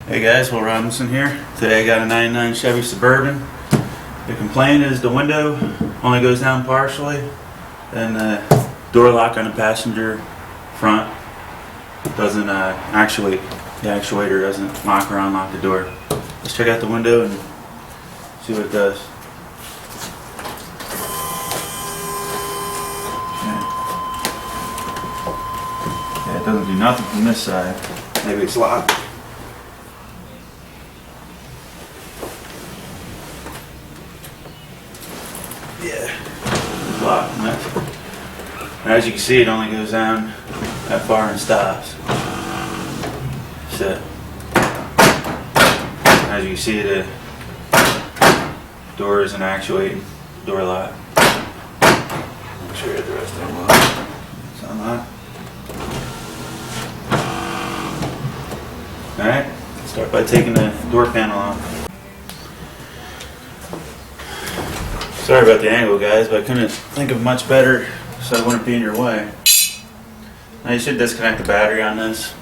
Hey guys, Will Robinson here. Today I got a 99 Chevy Suburban. The complaint is the window only goes down partially, and the door lock on the passenger front doesn't actuate. The actuator doesn't lock or unlock the door. Let's check out the window and see what it does. Yeah, it doesn't do nothing from this side. Maybe it's locked. Yeah, it's locked. And as you can see, it only goes down that far and stops. So, as you can see, the door isn't actuating. Door lock. Make sure you have the rest of them locked. It's unlocked. Alright, start by taking the door panel off. Sorry about the angle, guys, but I couldn't think of much better so I wouldn't be in your way. Now you should disconnect the battery on this.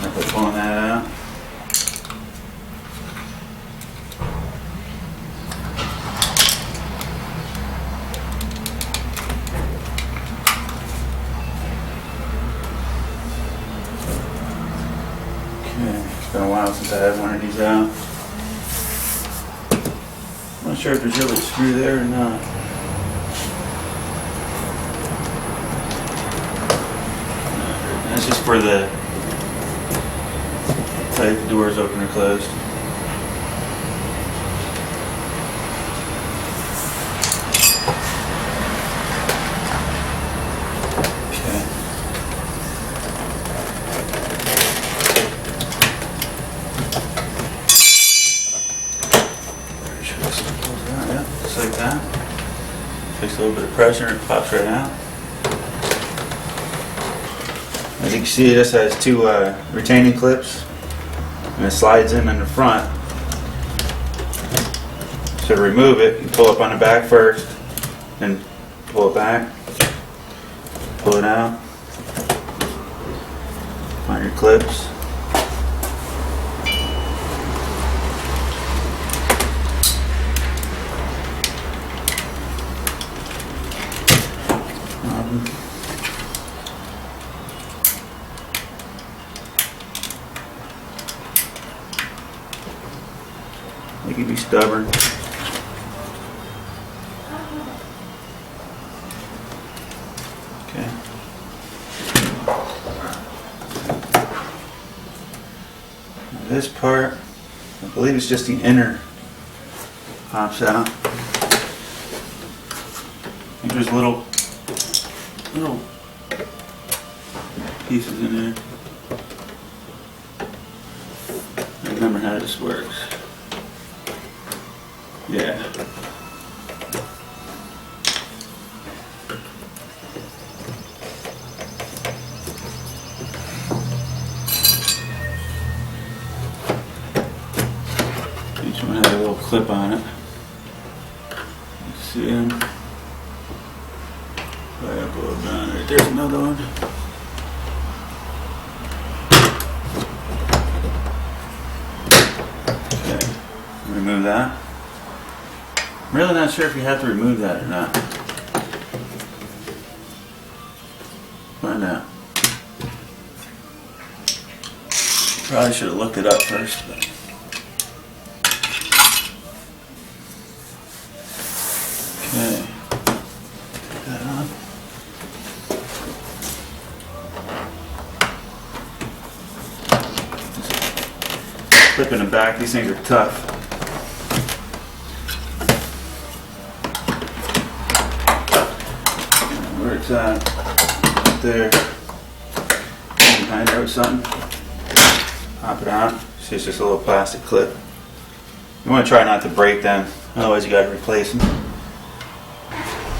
After pulling that out. It's been a while since I had one of these out. I'm not sure if there's really a screw there or not. That's just for the doors open or closed. Just like that. Takes a little bit of pressure and it pops right out. As you can see, this has two retaining clips, and it slides in the front. So to remove it, you pull up on the back first, then pull it back, pull it out, find your clips. They can be stubborn. Okay. This part, I believe it's just the inner pops out. I think there's little pieces in there. I remember how this works. Yeah. Each one has a little clip on it. You see them? Right up a little down right there's another one. Okay. Remove that. I'm really not sure if you have to remove that or not. Find out. Probably should have looked it up first, but. Okay. Put that on. Flip in the back, these things are tough. Where it's at, up there, behind there with something, pop it out. See, it's just a little plastic clip. You want to try not to break them, otherwise you got to replace them.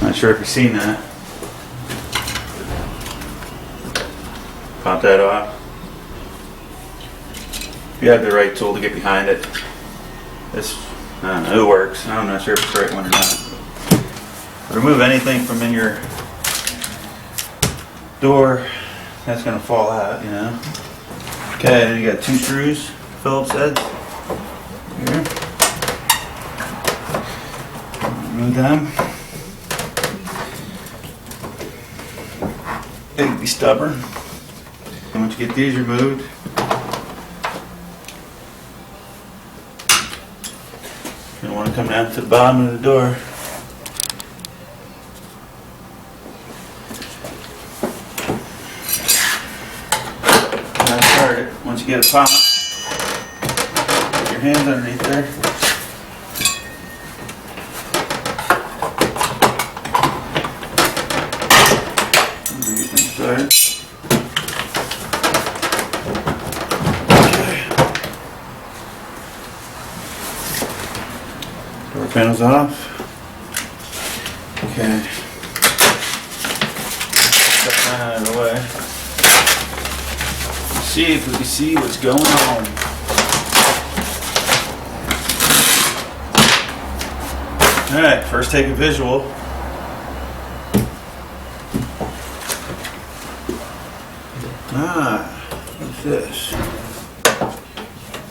Not sure if you've seen that. Pop that off. If you have the right tool to get behind it, this, I don't know, it works. I'm not sure if it's the right one or not. But remove anything from in your door that's gonna fall out, you know. Okay, then you got 2 screws, Phillips heads. Here. Remove them. They can be stubborn. And once you get these removed, you'll want to come down to the bottom of the door. Once you get a pop, put your hands underneath there. Do your thing started. Okay. Door panels off. Okay. Set that out of the way. See if we can see what's going on. Alright, first take a visual. What's this? I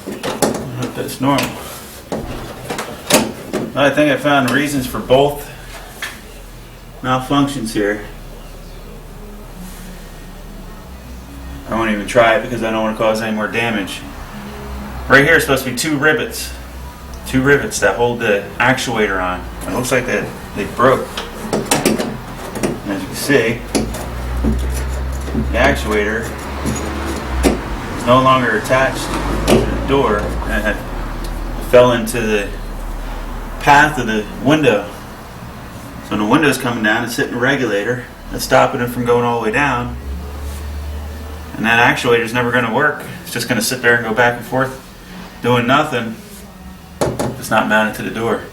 don't know if that's normal. I think I found reasons for both malfunctions here. I won't even try it because I don't want to cause any more damage. Right here is supposed to be 2 rivets. 2 rivets that hold the actuator on. It looks like they broke. And as you can see, the actuator is no longer attached to the door and it fell into the path of the window. So when the window's coming down, it's hitting the regulator. That's stopping it from going all the way down. And that actuator is never going to work. It's just going to sit there and go back and forth doing nothing. It's not mounted to the door.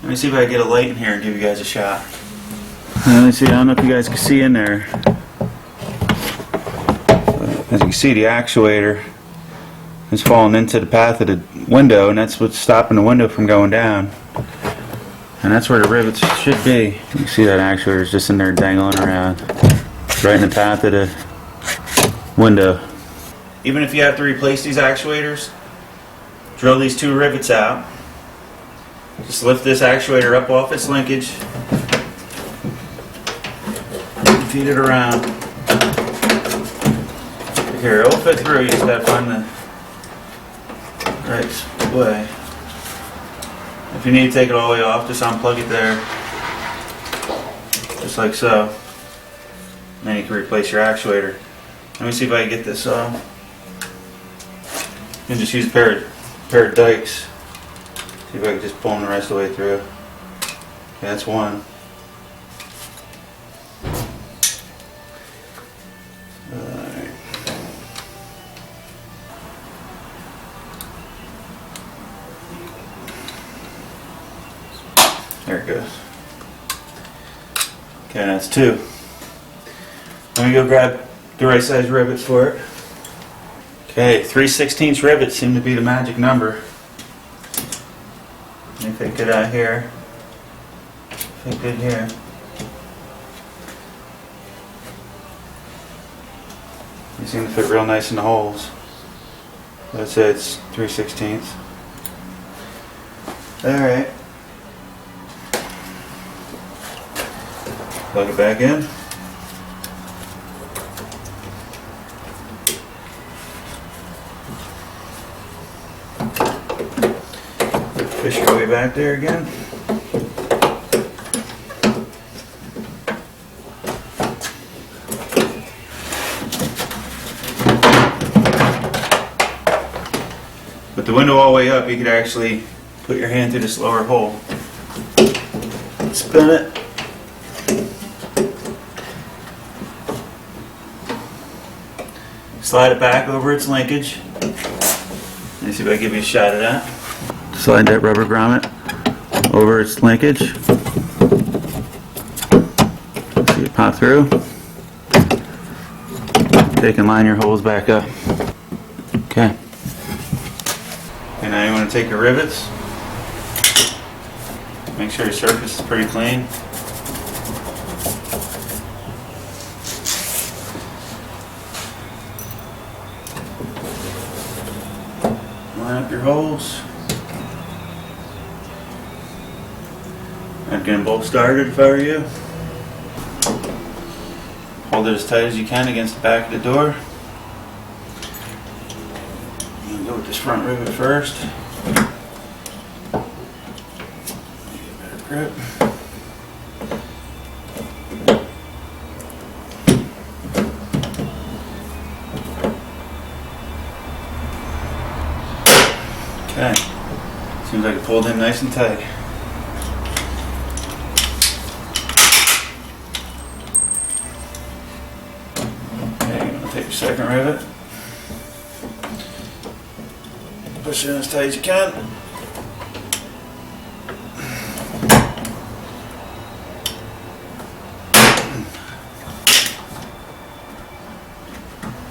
Let me see if I can get a light in here and give you guys a shot. Let me see, I don't know if you guys can see in there. As you can see, the actuator is falling into the path of the window, and that's what's stopping the window from going down. And that's where the rivets should be. You can see that actuator is just in there dangling around, right in the path of the window. Even if you have to replace these actuators, drill these 2 rivets out. Just lift this actuator up off its linkage. Feed it around. Here, it'll fit through. You just gotta find the right way. If you need to take it all the way off, just unplug it there. Just like so. And then you can replace your actuator. Let me see if I can get this off. You can just use a pair of dikes. See if I can just pull them the rest of the way through. Okay, that's one. Alright. There it goes. Okay, that's 2. Let me go grab the right size rivets for it. Okay, 3/16 rivets seem to be the magic number. Let me fit good out here. Fit good here. They seem to fit real nice in the holes. Let's say it's 3/16. Alright. Plug it back in. Fish your way back there again. With the window all the way up, you could actually put your hand through this lower hole. Spin it. Slide it back over its linkage. Let me see if I can give you a shot of that. Slide that rubber grommet over its linkage. See it pop through. Take and line your holes back up. Okay. And now you want to take your rivets. Make sure your surface is pretty clean. up your holes. I'd get them both started if I were you. Hold it as tight as you can against the back of the door. I'm gonna go with this front rivet first. Get a better grip. Okay, seems like it pulled in nice and tight. Okay, I'm going to take your second rivet. Push it in as tight as you can.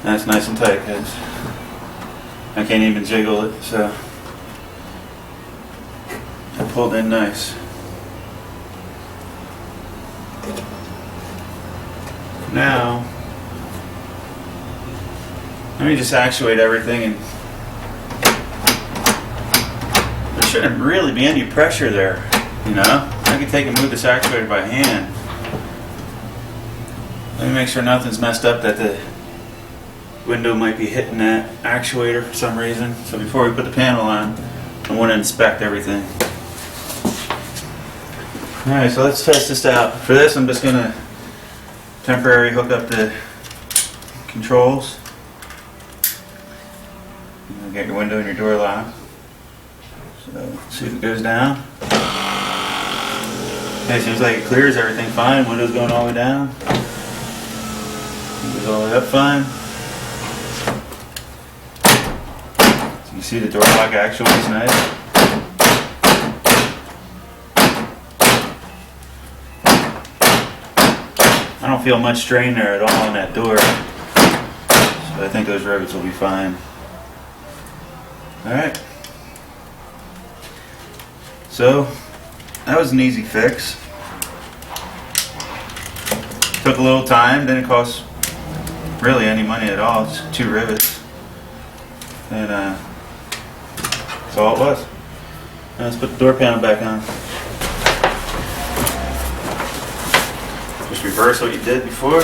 That's nice and tight, guys. I can't even jiggle it, so it pulled in nice. Now, let me just actuate everything, and there shouldn't really be any pressure there, you know? I can take and move this actuator by hand. Let me make sure nothing's messed up, that the window might be hitting that actuator for some reason. So before we put the panel on, I want to inspect everything. Alright, so let's test this out. For this, I'm just going to temporarily hook up the controls. You'll get your window and your door locked. So let's see if it goes down. Okay, seems like it clears everything fine. Window's going all the way down. It goes all the way up fine. So you see the door lock actually is nice. I don't feel much strain there at all on that door. So I think those rivets will be fine. Alright. So, that was an easy fix. Took a little time, didn't cost really any money at all, just 2 rivets. And that's all it was. Now let's put the door panel back on. Just reverse what you did before.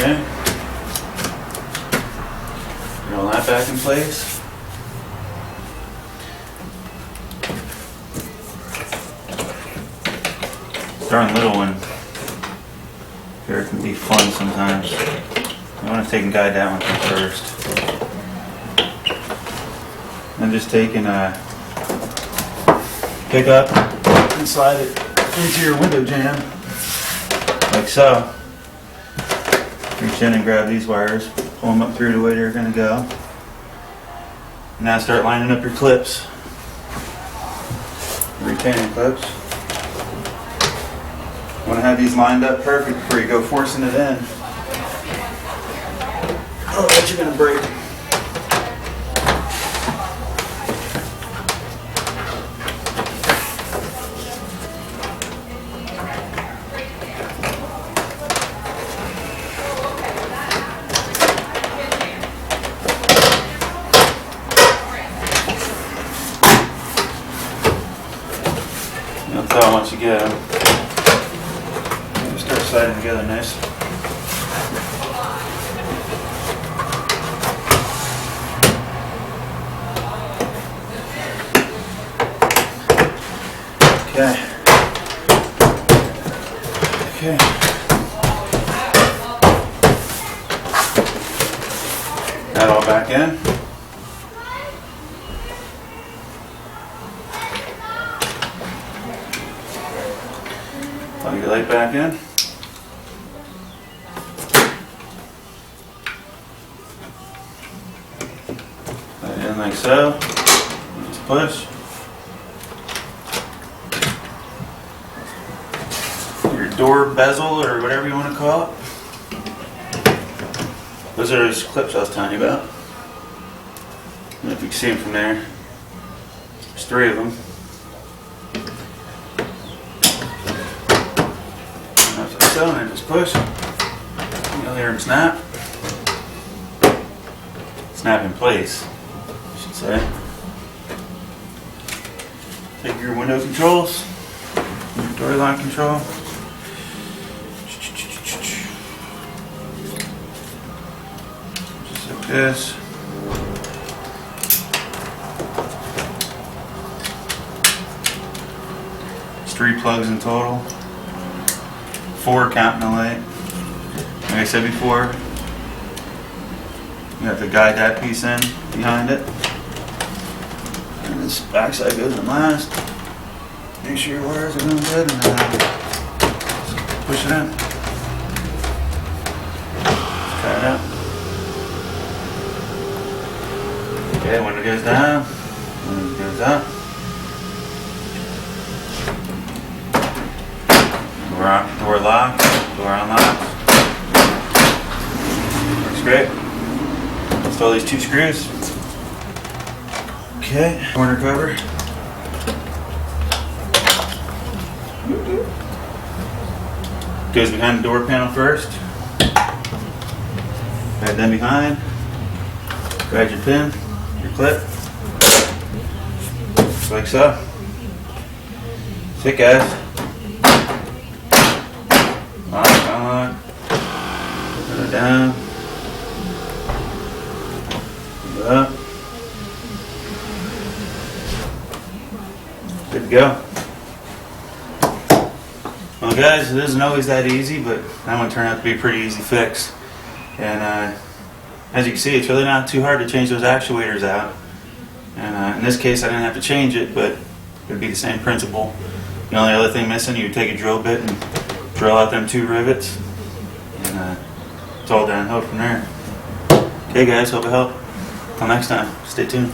Okay. Put all that back in place. Darn little one. Here it can be fun sometimes. I want to take and guide that one first. I'm just taking a pick up and slide it into your window jamb, like so. Reach in and grab these wires, pull them up through the way they're going to go. Now start lining up your clips, retaining clips. You want to have these lined up perfect before you go forcing it in. Otherwise you're going to break. That's how once you get them. You start sliding together nice. Okay. Okay. That all back in. Plug your light back in. Put it in like so. Just push. door bezel or whatever you want to call it. Those are those clips I was telling you about. I don't know if you can see them from there. There's 3 of them. Like so, and just push. You'll hear them snap. Snap in place, I should say. Take your window controls, your door lock control. Just like this. It's 3 plugs in total. 4 counting the light. Like I said before, you have to guide that piece in behind it. And this backside goes in last. Make sure your wires are going good and then push it in. Try it out. Okay, when it goes down, when it goes up. Door locked, door unlocked. Works great. Install these 2 screws. Okay, corner cover. Goes behind the door panel first. Right then behind. Grab your pin, your clip. Just like so. That's it, guys. Lock. Put it down. Put it up. Good to go. Well, guys, it isn't always that easy, but that one turned out to be a pretty easy fix. And as you can see, it's really not too hard to change those actuators out. And in this case, I didn't have to change it, but it would be the same principle. The only other thing missing, you would take a drill bit and drill out them 2 rivets, and it's all downhill from there. Okay, guys, hope it helped. Till next time, stay tuned.